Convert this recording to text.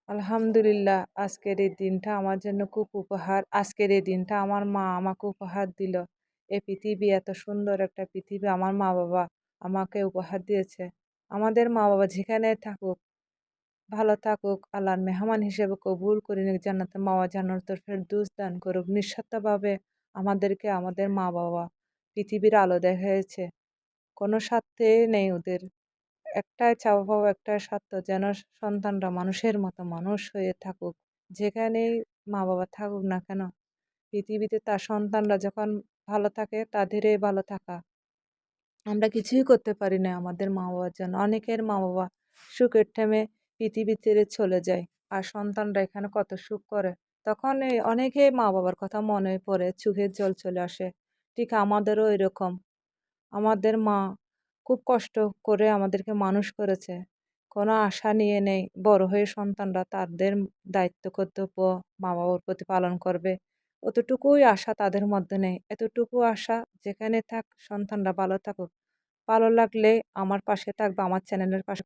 আলহামদুলিল্লাহ, আজকের এই দিনটা আমার জন্য খুব উপহার। আজকের এই দিনটা আমার মা আমাকে উপহার দিল। এই পৃথিবী এত সুন্দর একটা পৃথিবী আমার মা-বাবা আমাকে উপহার দিয়েছে। আমাদের মা-বাবা যেখানে থাকুক, ভালো থাকুক, আল্লাহর মেহমান হিসেবে কবুল করে নিক, জান্নাতে মাওয়া জান্নাতুল ফেরদৌস দান করুক। নিঃস্বার্থভাবে আমাদেরকে আমাদের মা-বাবা পৃথিবীর আলো দেখিয়েছে। কোনো স্বার্থে নেই ওদের। একটাই চাওয়া পাওয়া, একটাই স্বার্থ যেন সন্তানরা মানুষের মতো মানুষ হয়ে থাকুক। যেখানেই মা-বাবা থাকুক না কেন, পৃথিবীতে তার সন্তানরা যখন ভালো থাকে তাদেরই ভালো থাকা। আমরা কিছুই করতে পারি না আমাদের মা-বাবার জন্য। অনেকের মা-বাবা সুখের টাইমে পৃথিবী ছেড়ে চলে যায়। আর সন্তানরা এখানে কত সুখ করে। তখন অনেকেই মা-বাবার কথা মনে পড়ে, চোখের জল চলে আসে। ঠিক আমাদেরও এরকম। আমাদের মা খুব কষ্ট করে আমাদেরকে মানুষ করেছে। কোনো আশা নিয়ে নেই। বড় হয়ে সন্তানরা তাদের দায়িত্ব কর্তব্য মা-বাবার প্রতি পালন করবে। অতটুকুই আশা তাদের মধ্যে নেই। এতটুকু আশা যেখানে থাক সন্তানরা ভালো থাকুক। ভালো লাগলে আমার পাশে থাকবে, আমার চ্যানেলের পাশে